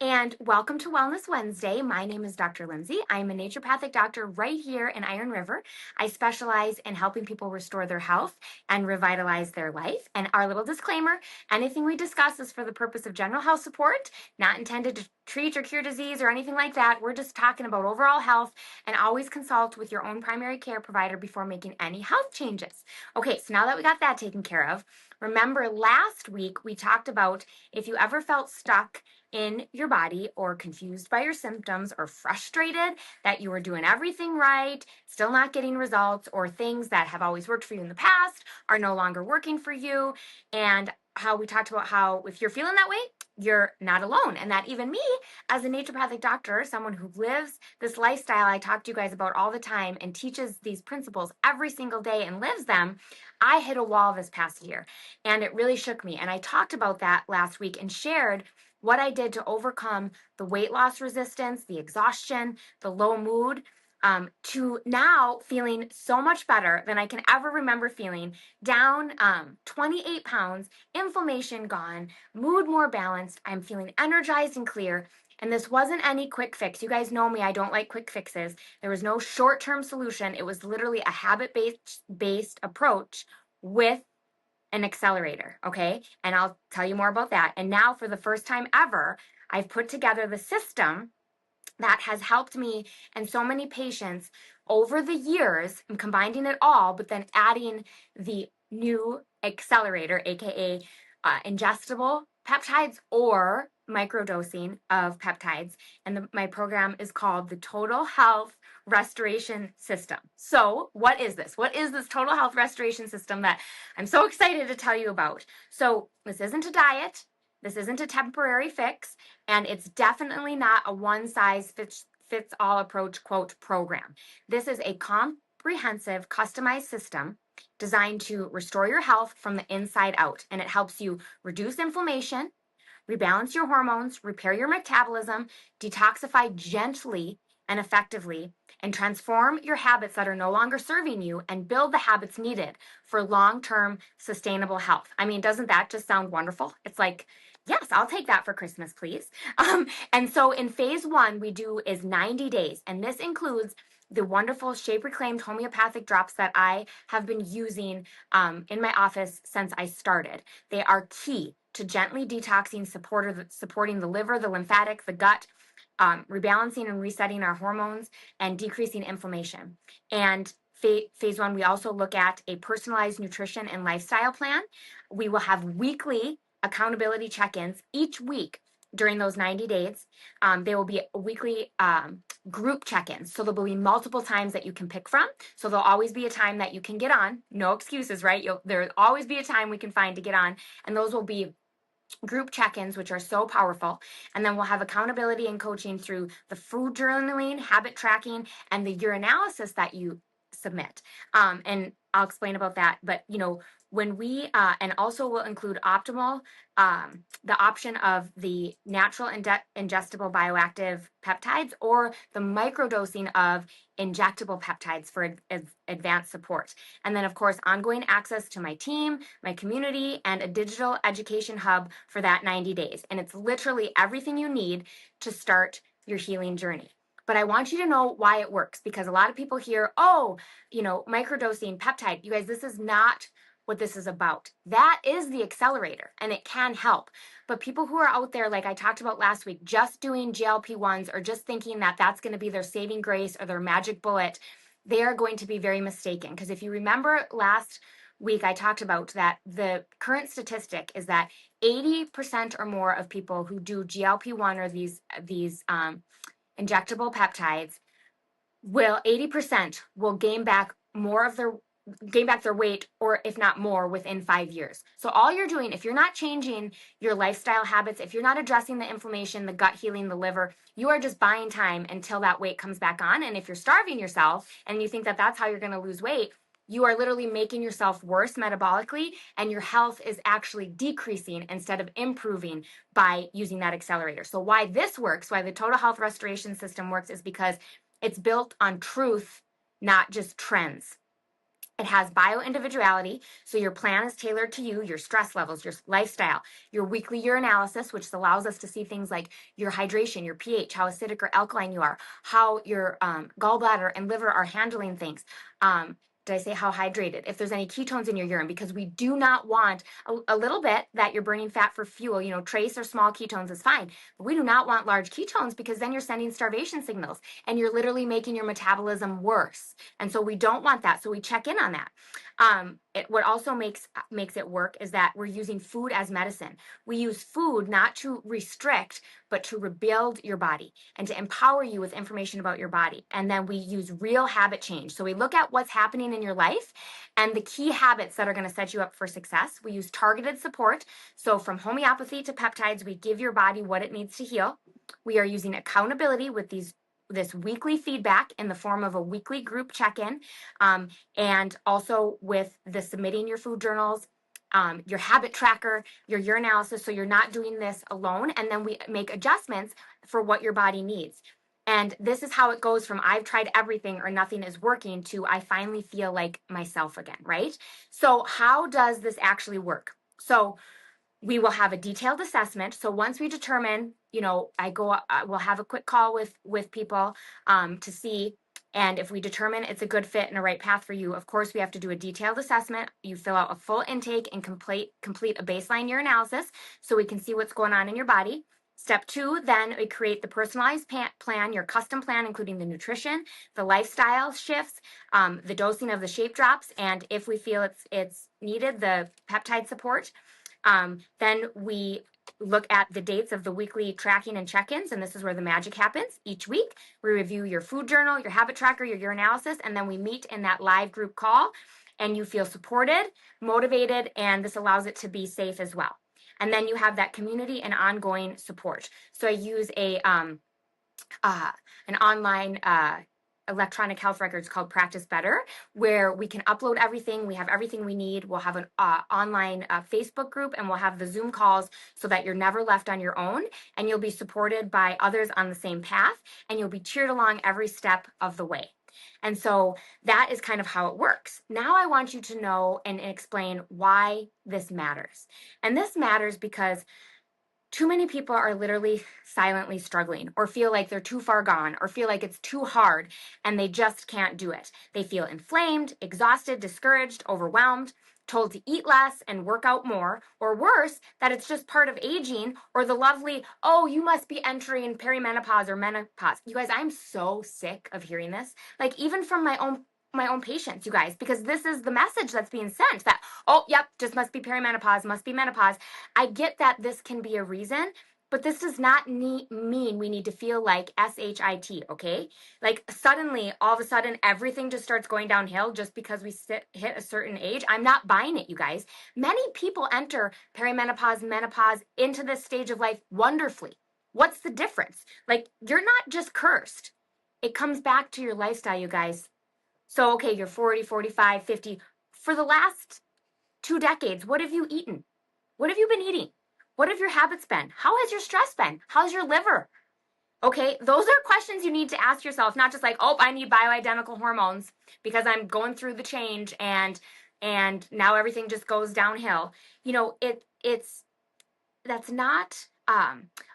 and welcome to Wellness Wednesday. My name is Dr. Linzi. I'm a naturopathic doctor right here in Iron River. I specialize in helping people restore their health and revitalize their life. And our little disclaimer, anything we discuss is for the purpose of general health support, not intended to treat or cure disease or anything like that. We're just talking about overall health, and always consult with your own primary care provider before making any health changes. Okay, so now that we got that taken care of, remember last week we talked about if you ever felt stuck in your body or confused by your symptoms or frustrated that you were doing everything right, still not getting results, or things that have always worked for you in the past are no longer working for you. And how we talked about how if you're feeling that way, you're not alone. And that even me, as a naturopathic doctor, someone who lives this lifestyle I talk to you guys about all the time and teaches these principles every single day and lives them, I hit a wall this past year and it really shook me. And I talked about that last week and shared what I did to overcome the weight loss resistance, the exhaustion, the low mood, to now feeling so much better than I can ever remember feeling, down 28 pounds, inflammation gone, mood more balanced. I'm feeling energized and clear. And this wasn't any quick fix. You guys know me, I don't like quick fixes. There was no short-term solution. It was literally a habit-based approach with an accelerator, okay? And I'll tell you more about that. And now, for the first time ever, I've put together the system that has helped me and so many patients over the years. I'm combining it all, but then adding the new accelerator, aka ingestible peptides or microdosing of peptides. And my program is called the Total Health Restoration System. So what is this? What is this Total Health Restoration System that I'm so excited to tell you about? So this isn't a diet. This isn't a temporary fix, and it's definitely not a one-size-fits-all approach, quote, program. This is a comprehensive, customized system designed to restore your health from the inside out, and it helps you reduce inflammation, rebalance your hormones, repair your metabolism, detoxify gently and effectively, and transform your habits that are no longer serving you and build the habits needed for long-term sustainable health. I mean, doesn't that just sound wonderful? It's like, yes, I'll take that for Christmas, please. And so in phase 1, we do is 90 days, and this includes the wonderful Shape Reclaimed homeopathic drops that I have been using in my office since I started. They are key to gently detoxing, supporting the liver, the lymphatic, the gut, rebalancing and resetting our hormones, and decreasing inflammation. And phase 1, we also look at a personalized nutrition and lifestyle plan. We will have weekly accountability check-ins each week during those 90 days. There will be weekly group check-ins. So there'll be multiple times that you can pick from. So there'll always be a time that you can get on. No excuses, right? There'll always be a time we can find to get on. And those will be group check-ins, which are so powerful. And then we'll have accountability and coaching through the food journaling, habit tracking, and the urinalysis that you submit. And I'll explain about that. But, when we, and also will include optimal, the option of the natural ingestible bioactive peptides or the microdosing of injectable peptides for advanced support. And then, of course, ongoing access to my team, my community, and a digital education hub for that 90 days. And it's literally everything you need to start your healing journey. But I want you to know why it works, because a lot of people hear, microdosing peptide. You guys, this is not what this is about. That is the accelerator, and it can help. But people who are out there, like I talked about last week, just doing GLP-1s or just thinking that that's going to be their saving grace or their magic bullet, they are going to be very mistaken. Because if you remember last week, I talked about that the current statistic is that 80% or more of people who do GLP-1 or these injectable peptides 80% will gain back their weight, or if not more, within 5 years. So all you're doing, if you're not changing your lifestyle habits, if you're not addressing the inflammation, the gut healing, the liver, you are just buying time until that weight comes back on. And if you're starving yourself and you think that that's how you're going to lose weight, you are literally making yourself worse metabolically, and your health is actually decreasing instead of improving by using that accelerator. So why this works, why the Total Health Restoration System works, is because it's built on truth, not just trends. It has bio-individuality, so your plan is tailored to you, your stress levels, your lifestyle, your weekly urinalysis, which allows us to see things like your hydration, your pH, how acidic or alkaline you are, how your gallbladder and liver are handling things. Did I say how hydrated? If there's any ketones in your urine, because we do not want a little bit that you're burning fat for fuel, trace or small ketones is fine. But we do not want large ketones because then you're sending starvation signals and you're literally making your metabolism worse. And so we don't want that. So we check in on that. What also makes it work is that we're using food as medicine. We use food not to restrict, but to rebuild your body and to empower you with information about your body. And then we use real habit change. So we look at what's happening in your life and the key habits that are going to set you up for success. We use targeted support. So from homeopathy to peptides, we give your body what it needs to heal. We are using accountability with this weekly feedback in the form of a weekly group check-in, and also with the submitting your food journals, your habit tracker, your urinalysis, so you're not doing this alone. And then we make adjustments for what your body needs. And this is how it goes from I've tried everything or nothing is working to I finally feel like myself again, right? So how does this actually work? So we will have a detailed assessment. So once we determine, we'll have a quick call with people to see. And if we determine it's a good fit and a right path for you, of course, we have to do a detailed assessment. You fill out a full intake and complete a baseline urinalysis so we can see what's going on in your body. Step 2, then we create the personalized plan, your custom plan, including the nutrition, the lifestyle shifts, the dosing of the shape drops, and if we feel it's needed, the peptide support. Then we look at the dates of the weekly tracking and check-ins, and this is where the magic happens. Each week, we review your food journal, your habit tracker, your urinalysis, and then we meet in that live group call, and you feel supported, motivated, and this allows it to be safe as well. And then you have that community and ongoing support. So I use an online electronic health records called Practice Better, where we can upload everything. We have everything we need. We'll have an online Facebook group, and we'll have the Zoom calls so that you're never left on your own, and you'll be supported by others on the same path, and you'll be cheered along every step of the way. And so that is kind of how it works. Now I want you to know and explain why this matters. And this matters because too many people are literally silently struggling or feel like they're too far gone or feel like it's too hard and they just can't do it. They feel inflamed, exhausted, discouraged, overwhelmed, told to eat less and work out more, or worse, that it's just part of aging, or the lovely, oh, you must be entering perimenopause or menopause. You guys, I'm so sick of hearing this. Like even from my own patients, you guys, because this is the message that's being sent that, oh, yep, just must be perimenopause, must be menopause. I get that this can be a reason, but this does not mean we need to feel like SHIT, okay? Like suddenly, all of a sudden, everything just starts going downhill just because we hit a certain age. I'm not buying it, you guys. Many people enter perimenopause, menopause into this stage of life wonderfully. What's the difference? Like, you're not just cursed. It comes back to your lifestyle, you guys. So, okay, you're 40, 45, 50. For the last 2 decades, what have you eaten? What have you been eating? What have your habits been? How has your stress been? How's your liver? Okay, those are questions you need to ask yourself, not just like, oh, I need bioidentical hormones because I'm going through the change and now everything just goes downhill. That's not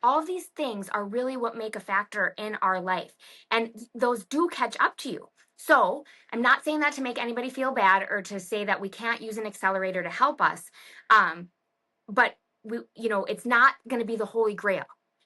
all of these things are really what make a factor in our life, and those do catch up to you. So I'm not saying that to make anybody feel bad or to say that we can't use an accelerator to help us, but it's not going to be the holy grail.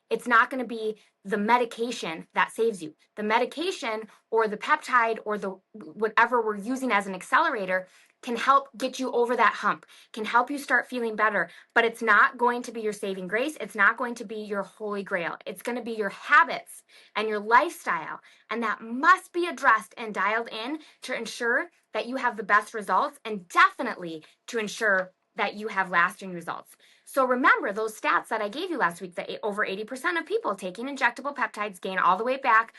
It's not going to be the medication that saves you. The medication or the peptide or the whatever we're using as an accelerator can help get you over that hump, can help you start feeling better, but it's not going to be your saving grace. It's not going to be your holy grail. It's going to be your habits and your lifestyle, and that must be addressed and dialed in to ensure that you have the best results, and definitely to ensure that you have lasting results. So remember those stats that I gave you last week, that over 80% of people taking injectable peptides gain all the way back,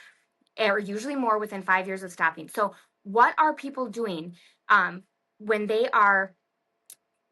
or usually more within 5 years of stopping. So what are people doing when then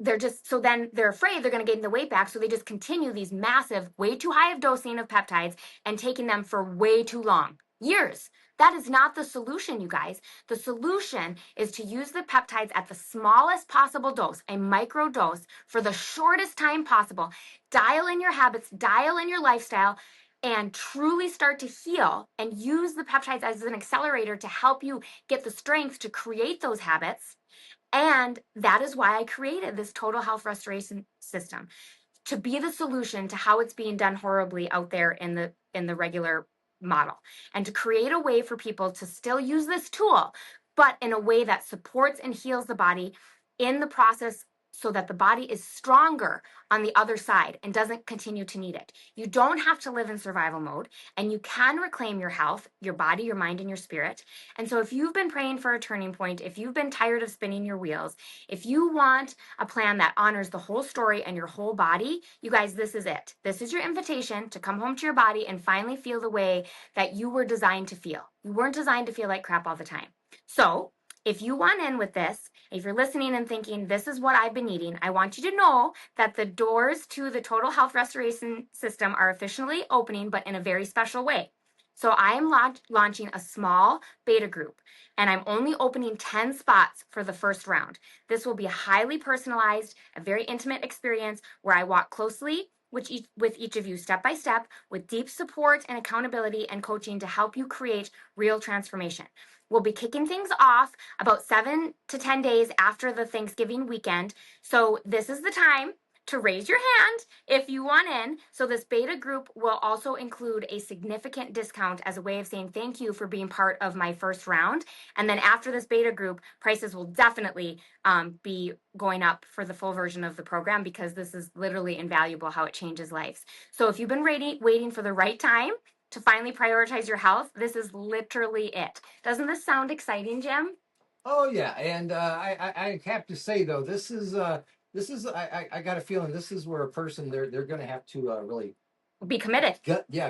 they're afraid they're going to gain the weight back, so they just continue these massive, way too high of dosing of peptides and taking them for way too long. Years. That is not the solution, you guys. The solution is to use the peptides at the smallest possible dose, a micro dose, for the shortest time possible. Dial in your habits, dial in your lifestyle, and truly start to heal and use the peptides as an accelerator to help you get the strength to create those habits. And that is why I created this total health restoration system, to be the solution to how it's being done horribly out there in the regular model, and to create a way for people to still use this tool, but in a way that supports and heals the body in the process, so that the body is stronger on the other side and doesn't continue to need it. You don't have to live in survival mode, and you can reclaim your health, your body, your mind, and your spirit. And so if you've been praying for a turning point, if you've been tired of spinning your wheels, if you want a plan that honors the whole story and your whole body, you guys, this is it. This is your invitation to come home to your body and finally feel the way that you were designed to feel. You weren't designed to feel like crap all the time. So if you want in with this, if you're listening and thinking, this is what I've been needing, I want you to know that the doors to the Total Health Restoration System are officially opening, but in a very special way. So I am launching a small beta group, and I'm only opening 10 spots for the first round. This will be a highly personalized, a very intimate experience where I walk closely with each of you step by step, with deep support and accountability and coaching to help you create real transformation. We'll be kicking things off about 7 to 10 days after the Thanksgiving weekend. So this is the time to raise your hand if you want in. So this beta group will also include a significant discount as a way of saying thank you for being part of my first round. And then after this beta group, prices will definitely be going up for the full version of the program, because this is literally invaluable how it changes lives. So if you've been waiting for the right time to finally prioritize your health, this is literally it. Doesn't this sound exciting, Jim? Oh yeah, and I have to say though, this is I got a feeling this is where a person they're going to have to really be committed.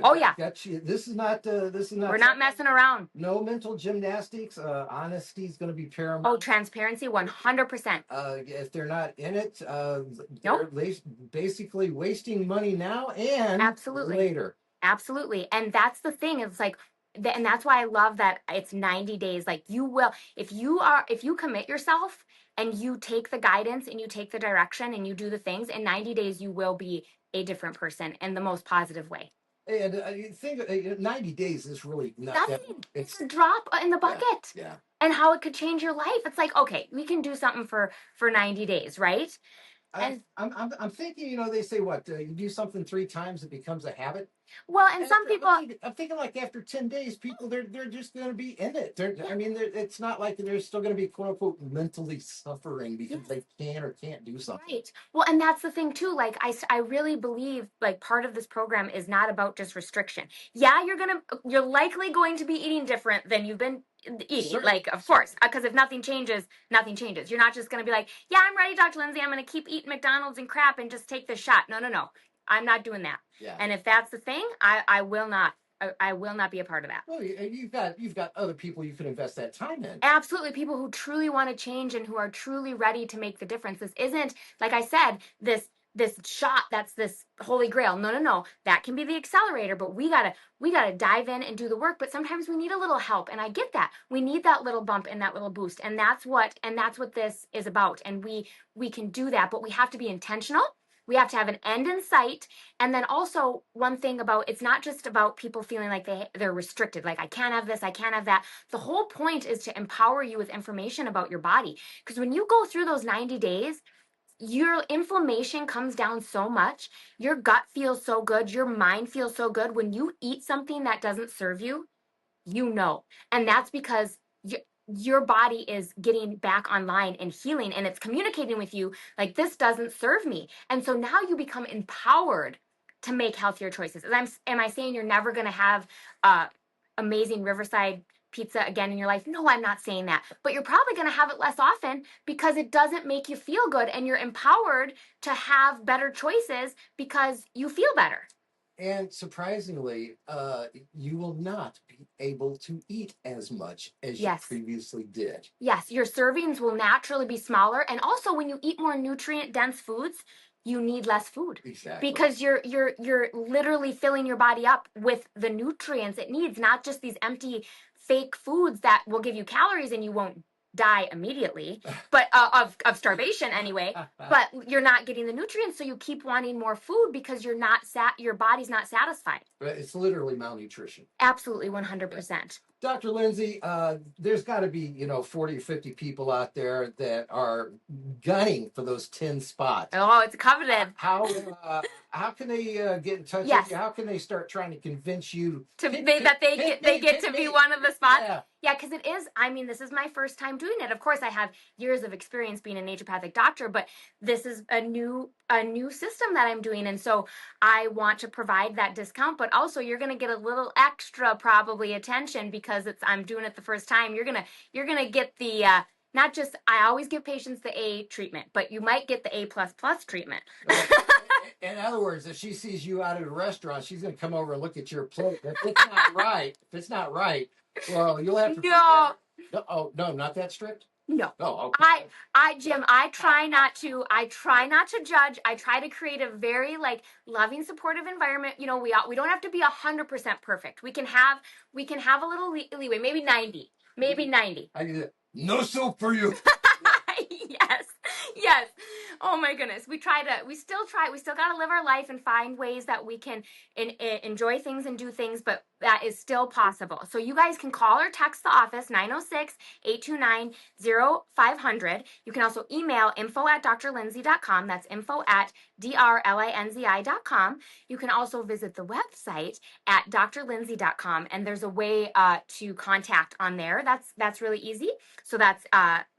Oh yeah. This is not We're not messing around. No mental gymnastics. Honesty is going to be paramount. Oh, transparency, 100%. If they're not in it, Nope. they're basically wasting money now and Absolutely later. Absolutely. And that's the thing. It's like, and that's why I love that it's 90 days. Like, you will, if you commit yourself and you take the guidance and you take the direction and you do the things, in 90 days, you will be a different person in the most positive way. And you think 90 days is really not nothing. It's a drop in the bucket. Yeah. And how it could change your life. It's like, okay, we can do something for 90 days, right? I'm thinking, they say what, you do something 3 times, it becomes a habit. Well, and some people, I'm thinking like after 10 days, people they're just going to be in it. It's not like they're still going to be quote unquote mentally suffering because they can or can't do something. Right. Well, and that's the thing too. Like, I really believe like part of this program is not about just restriction. Yeah, you're likely going to be eating different than you've been eating. Certainly. Like, of course, because if nothing changes, nothing changes. You're not just going to be like, yeah, I'm ready, Dr. Linzi. I'm going to keep eating McDonald's and crap and just take this shot. No. I'm not doing that. Yeah. And if that's the thing, I will not. I will not be a part of that. Well, you've got other people you can invest that time in. Absolutely, people who truly want to change and who are truly ready to make the difference. This isn't, like I said, this shot that's this holy grail. No. That can be the accelerator, but we gotta dive in and do the work. But sometimes we need a little help, and I get that. We need that little bump and that little boost, and that's what this is about. And we can do that, but we have to be intentional. We have to have an end in sight. And then also, one thing about, it's not just about people feeling like they're restricted, like I can't have this, I can't have that. The whole point is to empower you with information about your body. Because when you go through those 90 days, your inflammation comes down so much, your gut feels so good, your mind feels so good. When you eat something that doesn't serve you, and that's because your body is getting back online and healing, and it's communicating with you like, this doesn't serve me. And so now you become empowered to make healthier choices. Am I saying you're never going to have amazing Riverside pizza again in your life? No, I'm not saying that. But you're probably going to have it less often because it doesn't make you feel good, and you're empowered to have better choices because you feel better. And surprisingly, you will not be able to eat as much as you previously did. Yes, your servings will naturally be smaller. And also, when you eat more nutrient-dense foods, you need less food. Exactly. Because you're literally filling your body up with the nutrients it needs, not just these empty fake foods that will give you calories and you won't die immediately, but of starvation anyway. But you're not getting the nutrients, so you keep wanting more food because you're not your body's not satisfied. It's literally malnutrition. Absolutely, 100%. Dr. Linzi, there's got to be 40 or 50 people out there that are gunning for those 10 spots. Oh, it's coveted. How can they get in touch with you? How can they start trying to convince you that they get to be one of the spots? Yeah, because it is. I mean, this is my first time doing it. Of course, I have years of experience being a naturopathic doctor, but this is a new system that I'm doing, and so I want to provide that discount. But also, you're going to get a little extra probably attention because I'm doing it the first time. You're gonna get the not just, I always give patients the A treatment, but you might get the A++ treatment. In other words, if she sees you out at a restaurant, she's going to come over and look at your plate. If it's not right, well, you'll have to. No. Oh, no, not that strict? No. Oh, okay. Jim, I try not to judge. I try to create a very loving, supportive environment. We don't have to be 100% perfect. We can have a little leeway, maybe 90. I do that. No soap for you. Yes. Oh my goodness. We still got to live our life and find ways that we can enjoy things and do things, but that is still possible. So you guys can call or text the office 906-829-0500. You can also email info@drlinzi.com. That's info@drlinzi.com. You can also visit the website at drlinzi.com, and there's a way to contact on there. That's really easy. So that's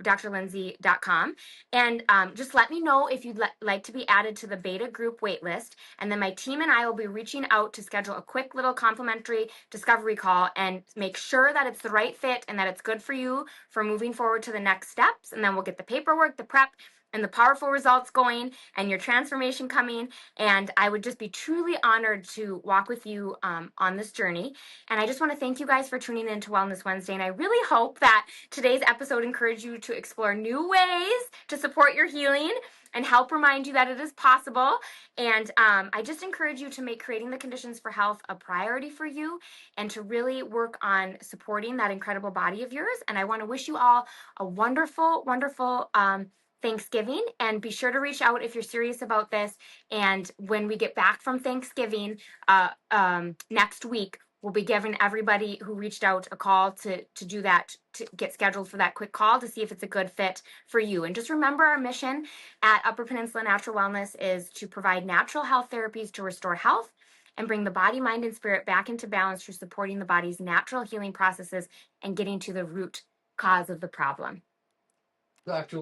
drlinzi.com. And just let me know if you'd like to be added to the beta group waitlist. And then my team and I will be reaching out to schedule a quick little complimentary discovery call and make sure that it's the right fit and that it's good for you for moving forward to the next steps. And then we'll get the paperwork, the prep, and the powerful results going and your transformation coming. And I would just be truly honored to walk with you on this journey. And I just want to thank you guys for tuning in to Wellness Wednesday. And I really hope that today's episode encouraged you to explore new ways to support your healing and help remind you that it is possible. And I just encourage you to make creating the conditions for health a priority for you and to really work on supporting that incredible body of yours. And I want to wish you all a wonderful, wonderful Thanksgiving, and be sure to reach out if you're serious about this. And when we get back from Thanksgiving next week, we'll be giving everybody who reached out a call to do that, to get scheduled for that quick call to see if it's a good fit for you. And just remember, our mission at Upper Peninsula Natural Wellness is to provide natural health therapies to restore health and bring the body, mind, and spirit back into balance through supporting the body's natural healing processes and getting to the root cause of the problem. Dr.